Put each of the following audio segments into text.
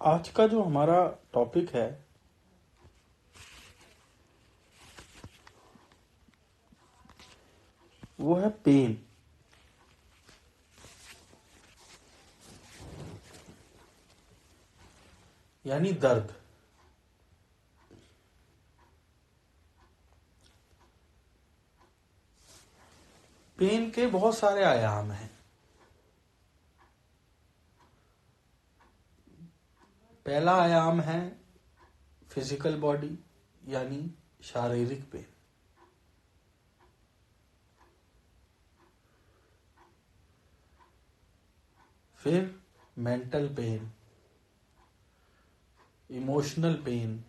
आज का जो हमारा टॉपिक है वो है पेन। यानी दर्द। पेन के बहुत सारे आयाम हैं। पहला आयाम है फिजिकल बॉडी यानी शारीरिक पेन। फिर मेंटल पेन, इमोशनल पेन,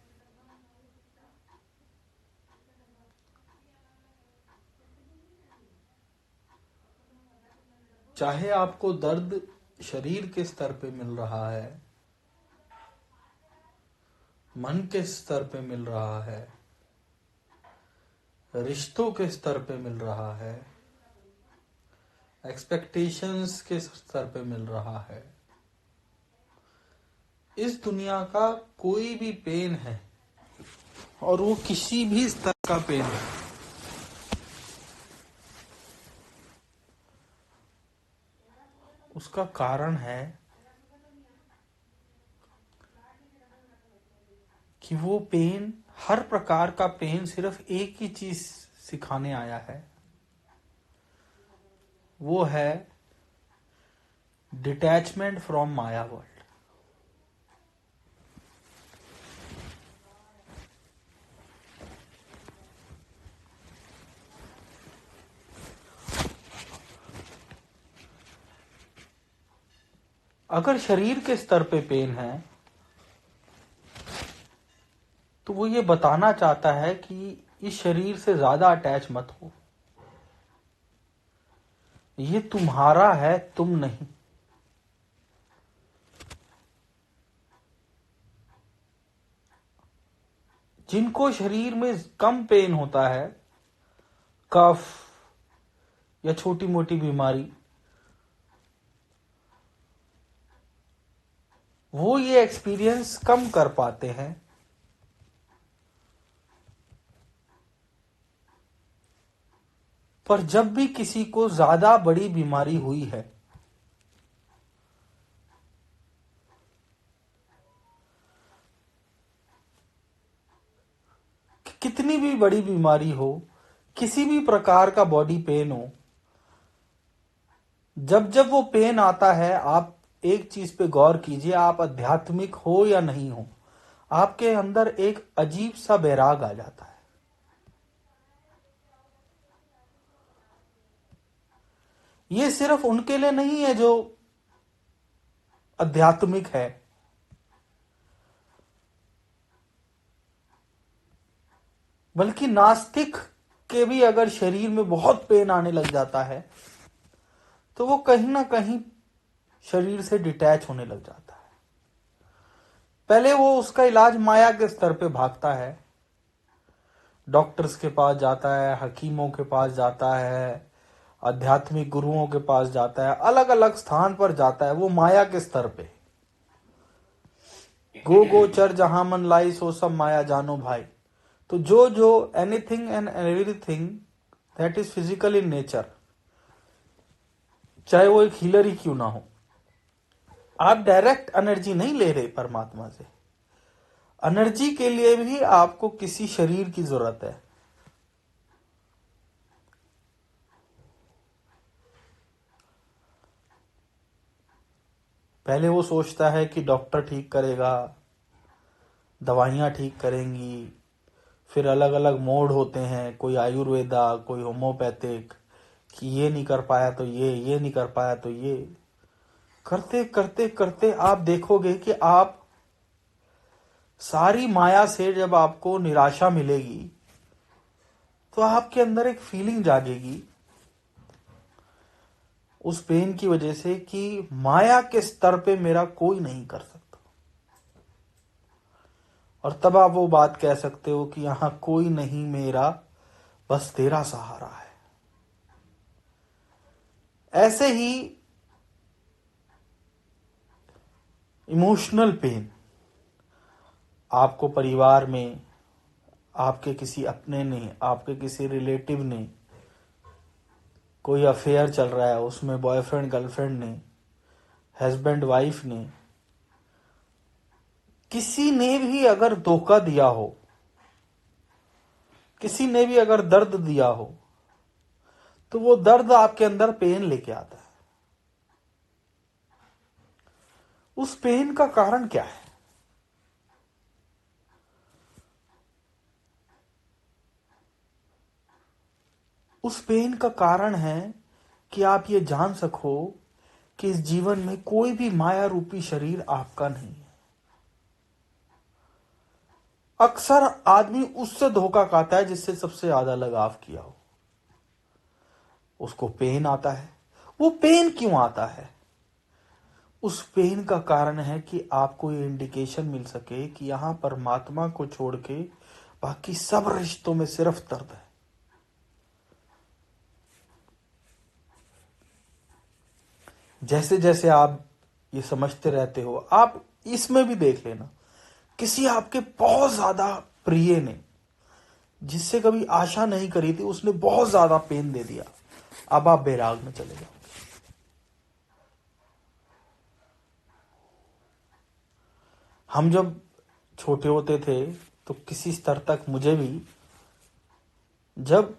चाहे आपको दर्द शरीर के स्तर पे मिल रहा है, मन के स्तर पे मिल रहा है, रिश्तों के स्तर पे मिल रहा है, एक्सपेक्टेशंस के स्तर पे मिल रहा है, इस दुनिया का कोई भी पेन है और वो किसी भी स्तर का पेन है, उसका कारण है कि वो पेन, हर प्रकार का पेन सिर्फ एक ही चीज सिखाने आया है, वो है डिटैचमेंट फ्रॉम माया वर्ल्ड। अगर शरीर के स्तर पे पेन है तो वो ये बताना चाहता है कि इस शरीर से ज्यादा अटैच मत हो, ये तुम्हारा है, तुम नहीं। जिनको शरीर में कम पेन होता है, कफ या छोटी मोटी बीमारी, वो ये एक्सपीरियंस कम कर पाते हैं। पर जब भी किसी को ज्यादा बड़ी बीमारी हुई है, कितनी भी बड़ी बीमारी हो, किसी भी प्रकार का बॉडी पेन हो, जब जब वो पेन आता है, आप एक चीज पे गौर कीजिए, आप आध्यात्मिक हो या नहीं हो, आपके अंदर एक अजीब सा बैराग आ जाता है। ये सिर्फ उनके लिए नहीं है जो आध्यात्मिक है, बल्कि नास्तिक के भी अगर शरीर में बहुत पेन आने लग जाता है तो वो कहीं ना कहीं शरीर से डिटैच होने लग जाता है। पहले वो उसका इलाज माया के स्तर पे भागता है, डॉक्टर्स के पास जाता है, हकीमों के पास जाता है, आध्यात्मिक गुरुओं के पास जाता है, अलग अलग स्थान पर जाता है, वो माया के स्तर पे। गो गोचर जहां मन लाई सो सब माया जानो भाई। तो जो जो anything and everything that is physical in nature, चाहे वो एक हीलर ही क्यों ना हो, आप डायरेक्ट एनर्जी नहीं ले रहे परमात्मा से। एनर्जी के लिए भी आपको किसी शरीर की जरूरत है। पहले वो सोचता है कि डॉक्टर ठीक करेगा, दवाइयां ठीक करेंगी, फिर अलग अलग मोड होते हैं, कोई आयुर्वेदा, कोई होम्योपैथिक, कि ये नहीं कर पाया तो ये नहीं कर पाया तो ये। करते करते करते आप देखोगे कि आप सारी माया से जब आपको निराशा मिलेगी तो आपके अंदर एक फीलिंग जागेगी उस पेन की वजह से कि माया के स्तर पे मेरा कोई नहीं कर सकता। और तब आप वो बात कह सकते हो कि यहां कोई नहीं मेरा, बस तेरा सहारा है। ऐसे ही इमोशनल पेन, आपको परिवार में आपके किसी अपने ने, आपके किसी रिलेटिव ने कोई अफेयर चल रहा है, उसमें बॉयफ्रेंड गर्लफ्रेंड ने, हस्बैंड वाइफ ने, किसी ने भी अगर धोखा दिया हो, किसी ने भी अगर दर्द दिया हो, तो वो दर्द आपके अंदर पेन लेके आता है। उस पेन का कारण क्या है? उस पेन का कारण है कि आप ये जान सको कि इस जीवन में कोई भी माया रूपी शरीर आपका नहीं है। अक्सर आदमी उससे धोखा खाता है जिससे सबसे ज्यादा लगाव किया हो, उसको पेन आता है। वो पेन क्यों आता है? उस पेन का कारण है कि आपको ये इंडिकेशन मिल सके कि यहां परमात्मा को छोड़ के बाकी सब रिश्तों में सिर्फ दर्द है। जैसे जैसे आप ये समझते रहते हो, आप इसमें भी देख लेना, किसी आपके बहुत ज्यादा प्रिय ने, जिससे कभी आशा नहीं करी थी, उसने बहुत ज्यादा पेन दे दिया, अब आप बैराग में चले जाओ। हम जब छोटे होते थे तो किसी स्तर तक मुझे भी, जब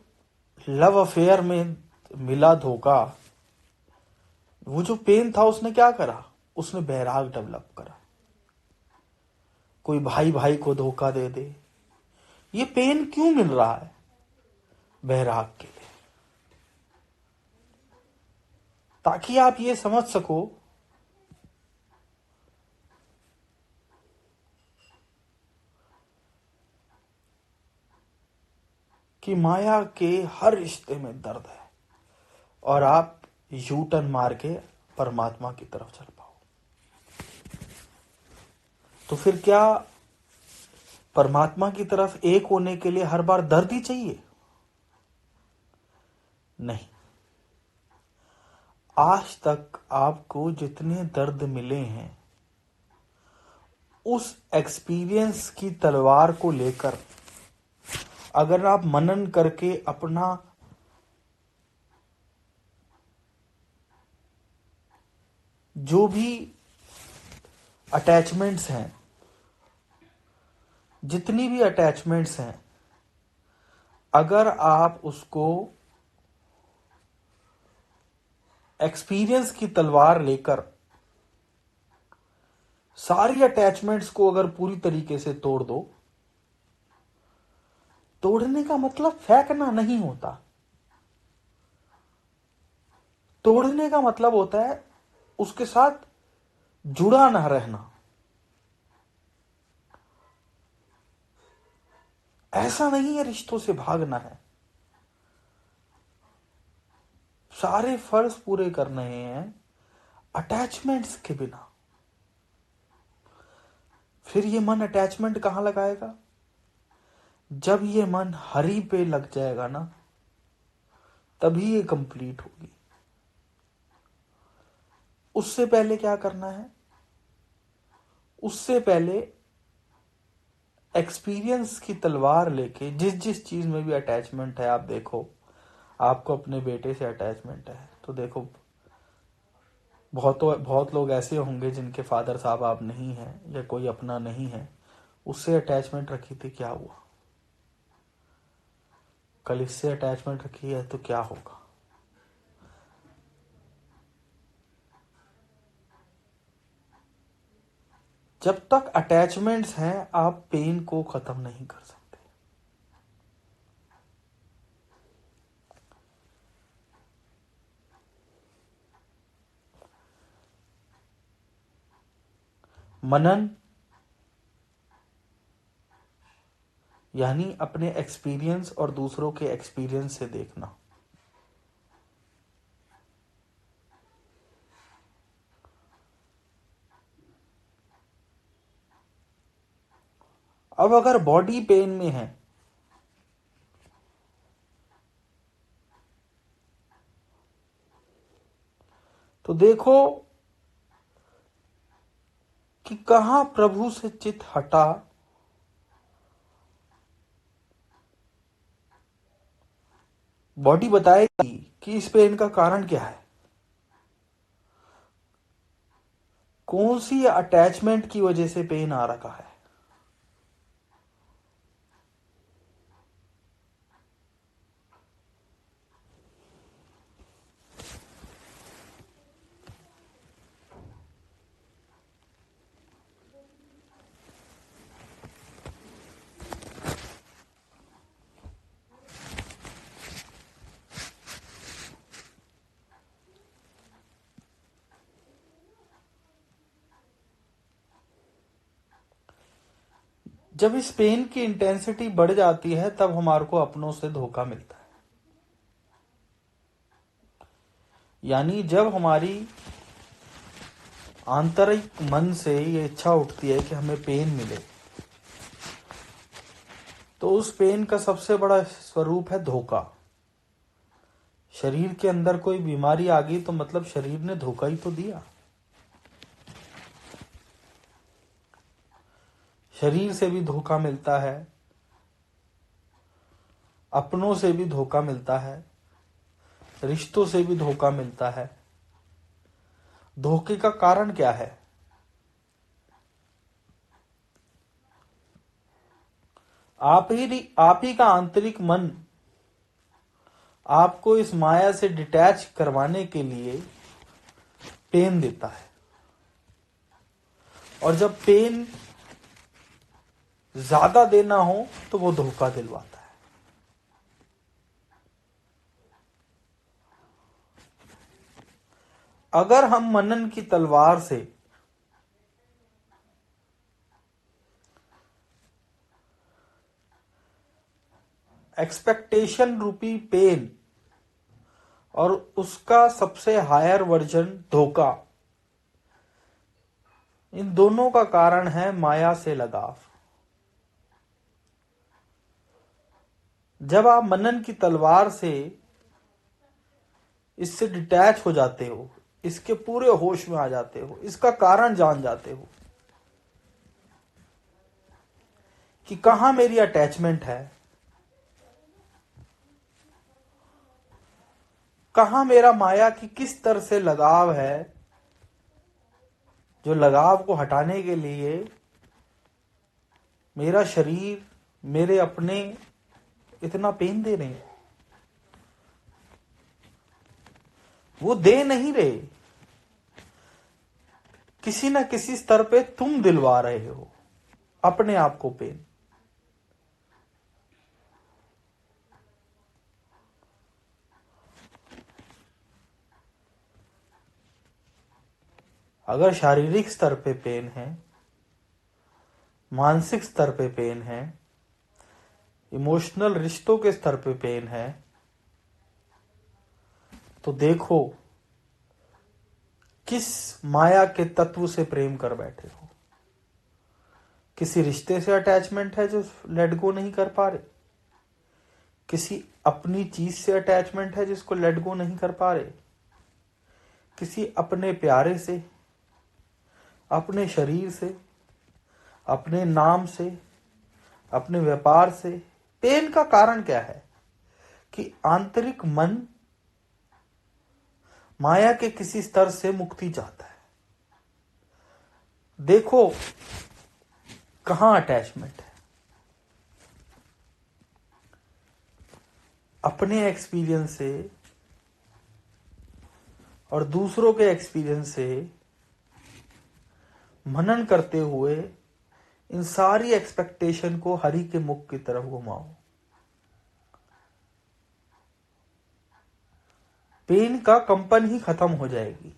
लव अफेयर में मिला धोखा, वो जो पेन था उसने क्या करा, उसने बैराग डेवलप करा। कोई भाई भाई को धोखा दे दे, ये पेन क्यों मिल रहा है? बैराग के लिए, ताकि आप ये समझ सको कि माया के हर रिश्ते में दर्द है, और आप यू टर्न मार के परमात्मा की तरफ चल पाओ। तो फिर क्या परमात्मा की तरफ एक होने के लिए हर बार दर्द ही चाहिए? नहीं। आज तक आपको जितने दर्द मिले हैं, उस एक्सपीरियंस की तलवार को लेकर अगर आप मनन करके अपना जो भी अटैचमेंट्स हैं, जितनी भी अटैचमेंट्स हैं, अगर आप उसको एक्सपीरियंस की तलवार लेकर सारी अटैचमेंट्स को अगर पूरी तरीके से तोड़ दो, तोड़ने का मतलब फेंकना नहीं होता। तोड़ने का मतलब होता है उसके साथ जुड़ा ना रहना। ऐसा नहीं है रिश्तों से भागना है, सारे फर्ज पूरे करने हैं अटैचमेंट्स के बिना। फिर ये मन अटैचमेंट कहां लगाएगा? जब ये मन हरि पे लग जाएगा ना, तभी ये कंप्लीट होगी। उससे पहले क्या करना है? उससे पहले एक्सपीरियंस की तलवार लेके जिस जिस चीज में भी अटैचमेंट है, आप देखो, आपको अपने बेटे से अटैचमेंट है, तो देखो बहुत बहुत लोग ऐसे होंगे जिनके फादर साहब आप नहीं हैं या कोई अपना नहीं है, उससे अटैचमेंट रखी थी, क्या हुआ? कल इससे अटैचमेंट रखी है तो क्या होगा? जब तक अटैचमेंट्स हैं, आप पेन को खत्म नहीं कर सकते। मनन यानी अपने एक्सपीरियंस और दूसरों के एक्सपीरियंस से देखना। अब अगर बॉडी पेन में है, तो देखो कि कहां प्रभु से चित हटा बॉडी बताएगी कि इस पेन का कारण क्या है, कौन सी अटैचमेंट की वजह से पेन आ रखा है। जब इस पेन की इंटेंसिटी बढ़ जाती है तब हमारे को अपनों से धोखा मिलता है। यानी जब हमारी आंतरिक मन से ये इच्छा उठती है कि हमें पेन मिले, तो उस पेन का सबसे बड़ा स्वरूप है धोखा। शरीर के अंदर कोई बीमारी आ गई तो मतलब शरीर ने धोखा ही तो दिया। शरीर से भी धोखा मिलता है, अपनों से भी धोखा मिलता है, रिश्तों से भी धोखा मिलता है। धोखे का कारण क्या है? आप ही का आंतरिक मन आपको इस माया से डिटैच करवाने के लिए पेन देता है, और जब पेन ज्यादा देना हो तो वो धोखा दिलवाता है। अगर हम मनन की तलवार से एक्सपेक्टेशन रूपी पेन और उसका सबसे हायर वर्जन धोखा, इन दोनों का कारण है माया से लगाव। जब आप मनन की तलवार से इससे डिटैच हो जाते हो, इसके पूरे होश में आ जाते हो, इसका कारण जान जाते हो कि कहां मेरी अटैचमेंट है, कहां मेरा माया की किस तरह से लगाव है, जो लगाव को हटाने के लिए मेरा शरीर, मेरे अपने इतना पेन दे रहे हैं। वो दे नहीं रहे, किसी ना किसी स्तर पे तुम दिलवा रहे हो अपने आप को पेन। अगर शारीरिक स्तर पे पेन है, मानसिक स्तर पे पेन है, इमोशनल रिश्तों के स्तर पे पेन है, तो देखो किस माया के तत्व से प्रेम कर बैठे हो। किसी रिश्ते से अटैचमेंट है जो लेट गो नहीं कर पा रहे, किसी अपनी चीज से अटैचमेंट है जिसको लेट गो नहीं कर पा रहे, किसी अपने प्यारे से, अपने शरीर से, अपने नाम से, अपने व्यापार से। पेन का कारण क्या है? कि आंतरिक मन माया के किसी स्तर से मुक्ति चाहता है। देखो कहां अटैचमेंट है। अपने एक्सपीरियंस से और दूसरों के एक्सपीरियंस से मनन करते हुए इन सारी एक्सपेक्टेशन को हरि के मुख की तरफ घुमाओ। पेन का कंपन ही खत्म हो जाएगी।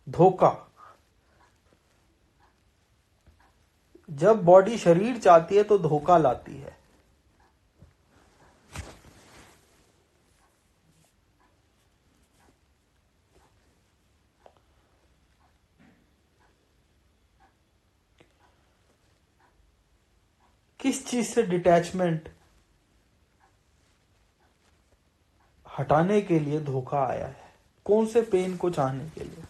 धोखा, जब बॉडी शरीर चाहती है तो धोखा लाती है। किस चीज से डिटैचमेंट हटाने के लिए धोखा आया है? कौन से पेन को चाहने के लिए?